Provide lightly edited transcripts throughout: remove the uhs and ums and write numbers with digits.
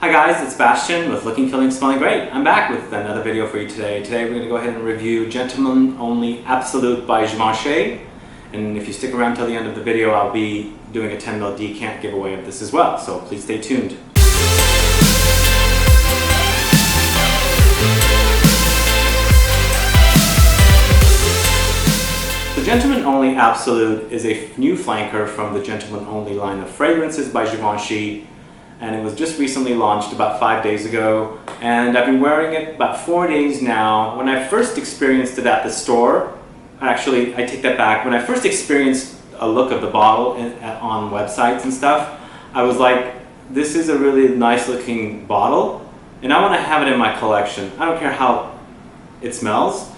Hi guys, it's Bastian with Looking, Feeling, Smelling Great. I'm back with another video for you today. Today we're going to go ahead and review Gentleman Only Absolute by Givenchy. And if you stick around till the end of the video, I'll be doing a 10ml decant giveaway of this as well, so please stay tuned. The Gentleman Only Absolute is a new flanker from the Gentleman Only line of fragrances by Givenchy. And it was just recently launched about 5 days ago, and I've been wearing it about 4 days now. When I first experienced it at the store, actually I take that back, when I first experienced a look of the bottle on websites and stuff, I was like, this is a really nice looking bottle and I want to have it in my collection. I don't care how it smells.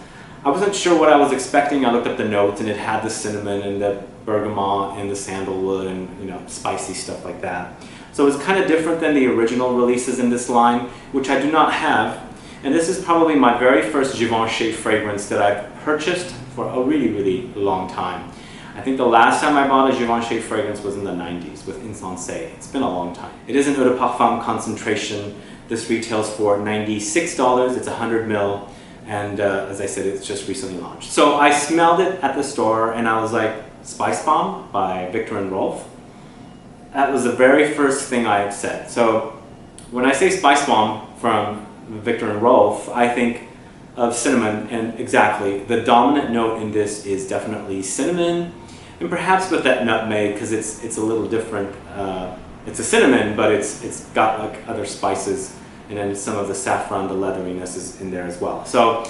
I wasn't sure what I was expecting. I looked up the notes and it had the cinnamon and the bergamot and the sandalwood and spicy stuff like that. So it's kind of different than the original releases in this line, which I do not have. And this is probably my very first Givenchy fragrance that I've purchased for a really, really long time. I think the last time I bought a Givenchy fragrance was in the 90s with Insensé. It's been a long time. It is an eau de parfum concentration. This retails for $96. It's 100 ml. And as I said, it's just recently launched. So I smelled it at the store and I was like, Spicebomb by Viktor Rolf. That was the very first thing I said. So when I say Spicebomb from Viktor Rolf, I think of cinnamon, and exactly, the dominant note in this is definitely cinnamon, and perhaps with that nutmeg, because it's a little different. It's a cinnamon, but it's got like other spices, and then some of the saffron, the leatheriness is in there as well. So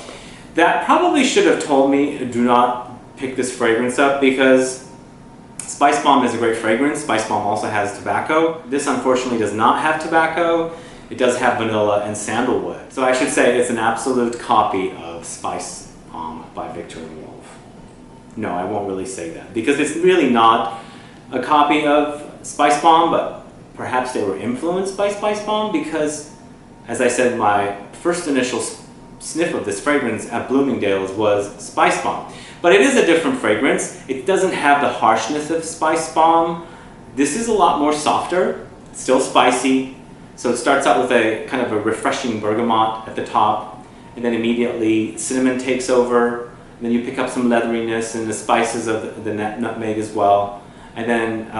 that probably should have told me, do not pick this fragrance up, because Spicebomb is a great fragrance. Spicebomb also has tobacco. This unfortunately does not have tobacco. It does have vanilla and sandalwood. So I should say it's an absolute copy of Spicebomb by Viktor Rolf. No, I won't really say that because it's really not a copy of Spicebomb, but perhaps they were influenced by Spicebomb because, as I said, my first initial sniff of this fragrance at Bloomingdales was Spicebomb. But it is a different fragrance. It doesn't have the harshness of Spicebomb. This is a lot more softer, still spicy. So it starts out with a kind of a refreshing bergamot at the top, and then immediately cinnamon takes over, and then you pick up some leatheriness and the spices of the nutmeg as well. And then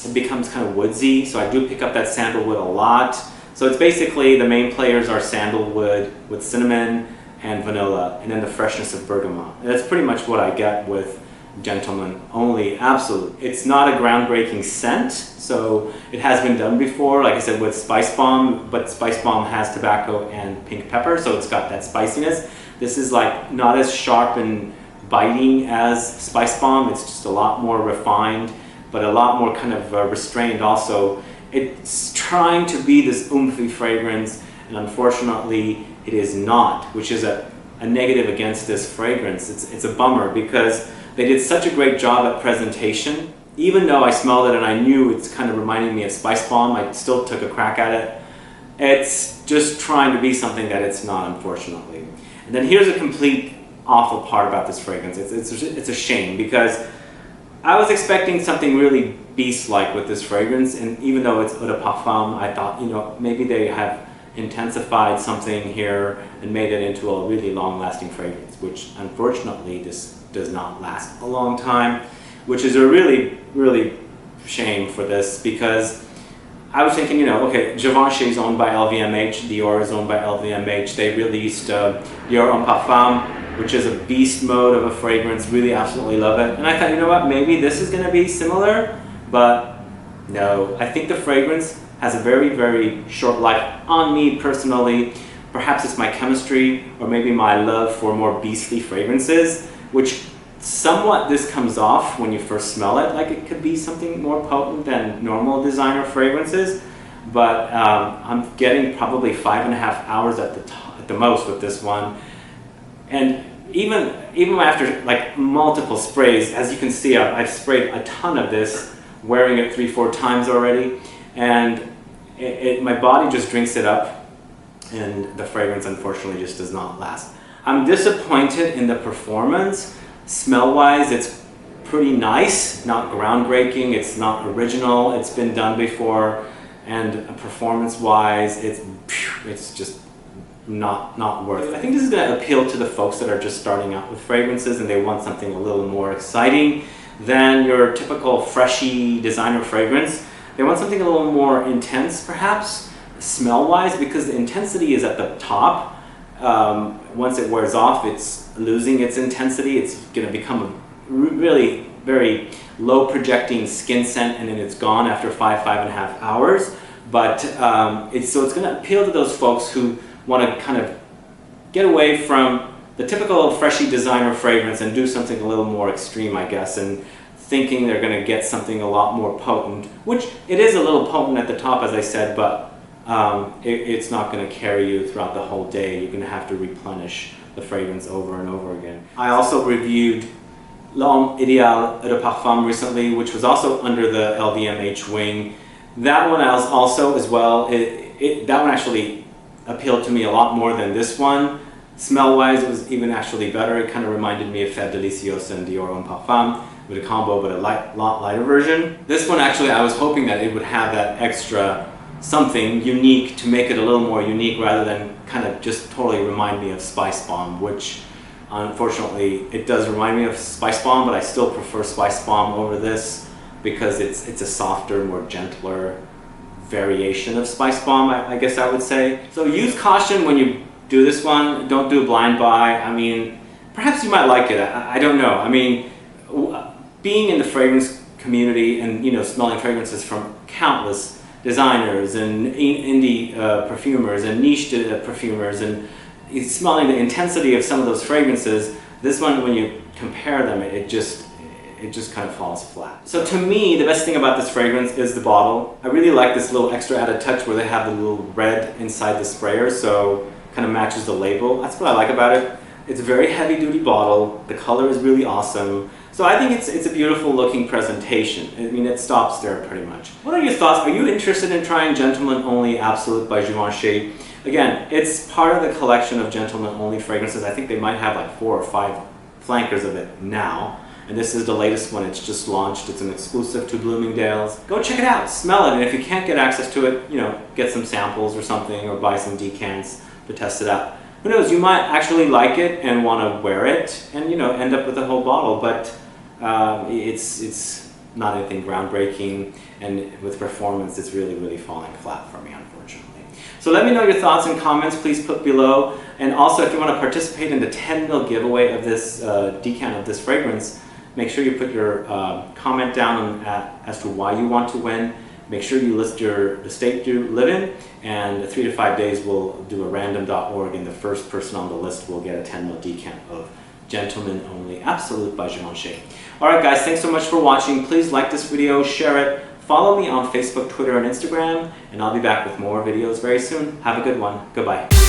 it becomes kind of woodsy, so I do pick up that sandalwood a lot. So it's basically the main players are sandalwood with cinnamon and vanilla, and then the freshness of bergamot. And that's pretty much what I get with Gentleman Only Absolute. It's not a groundbreaking scent, so it has been done before, like I said, with Spicebomb, but Spicebomb has tobacco and pink pepper, so it's got that spiciness. This is like not as sharp and biting as Spicebomb. It's just a lot more refined, but a lot more kind of restrained also. It's trying to be this oomphy fragrance, and unfortunately it is not, which is a negative against this fragrance. It's a bummer because they did such a great job at presentation. Even though I smelled it and I knew it's kind of reminding me of Spicebomb, I still took a crack at it. It's just trying to be something that it's not, unfortunately. And then here's a complete awful part about this fragrance. It's a shame because I was expecting something really beast-like with this fragrance, and even though it's eau de parfum, I thought, maybe they have intensified something here and made it into a really long-lasting fragrance, which unfortunately this does not last a long time, which is a really, really shame for this because I was thinking, okay, Givenchy is owned by LVMH, Dior is owned by LVMH. They released Dior Homme Parfum, which is a beast mode of a fragrance, really absolutely love it. And I thought, you know what, maybe this is going to be similar, but no. I think the fragrance has a very, very short life on me personally. Perhaps it's my chemistry or maybe my love for more beastly fragrances, which somewhat this comes off when you first smell it, like it could be something more potent than normal designer fragrances. But I'm getting probably 5.5 hours at the most with this one. And even after like multiple sprays, as you can see, I've sprayed a ton of this, wearing it 3-4 times already. And my body just drinks it up, and the fragrance unfortunately just does not last. I'm disappointed in the performance. Smell-wise, it's pretty nice, not groundbreaking, it's not original, it's been done before. and performance-wise, it's just not worth it. I think this is going to appeal to the folks that are just starting out with fragrances and they want something a little more exciting than your typical freshy designer fragrance. They want something a little more intense, perhaps, smell-wise, because the intensity is at the top. Once it wears off, it's losing its intensity. It's going to become a really very low projecting skin scent, and then it's gone after 5.5 hours. But it's going to appeal to those folks who want to kind of get away from the typical freshy designer fragrance and do something a little more extreme, I guess, and thinking they're going to get something a lot more potent, which it is a little potent at the top, as I said, but it's not going to carry you throughout the whole day. You're going to have to replenish the fragrance over and over again. I also reviewed L'Homme Idéal de Parfum recently, which was also under the LVMH wing. That one also as well, that one actually appealed to me a lot more than this one. Smell-wise, it was even actually better. It kind of reminded me of Fête Delicieuse and Dior Homme Parfum with a combo, but a lot lighter version. This one actually, I was hoping that it would have that extra something unique to make it a little more unique rather than kind of just totally remind me of Spicebomb, which unfortunately it does remind me of Spicebomb, but I still prefer Spicebomb over this because it's a softer, more gentler variation of Spicebomb, I guess I would say. So use caution when you do this one. Don't do a blind buy. I mean, perhaps you might like it. I don't know. I mean, being in the fragrance community and smelling fragrances from countless designers and indie perfumers and niche perfumers, and smelling the intensity of some of those fragrances, this one, when you compare them, it just kind of falls flat. So to me, the best thing about this fragrance is the bottle. I really like this little extra added touch where they have the little red inside the sprayer, so kind of matches the label. That's what I like about it. It's a very heavy duty bottle. The color is really awesome. So I think it's a beautiful looking presentation. I mean, it stops there pretty much. What are your thoughts? Are you interested in trying Gentleman Only Absolute by Givenchy? Again, it's part of the collection of Gentleman Only fragrances. I think they might have like 4 or 5 flankers of it now. And this is the latest one. It's just launched. It's an exclusive to Bloomingdale's. Go check it out. Smell it. And if you can't get access to it, get some samples or something, or buy some decants to test it out. Who knows? You might actually like it and want to wear it and end up with a whole bottle. But it's not anything groundbreaking, and with performance, it's really falling flat for me, unfortunately. So let me know your thoughts and comments. Please put below. And also, if you want to participate in the 10 ml giveaway of this decant of this fragrance, make sure you put your comment down as to why you want to win. Make sure you list the state you live in, and 3 to 5 days we'll do a random.org, and the first person on the list will get a 10 ml decant of Gentleman Only Absolute by Givenchy. Alright guys, thanks so much for watching. Please like this video, share it, follow me on Facebook, Twitter, and Instagram, and I'll be back with more videos very soon. Have a good one. Goodbye.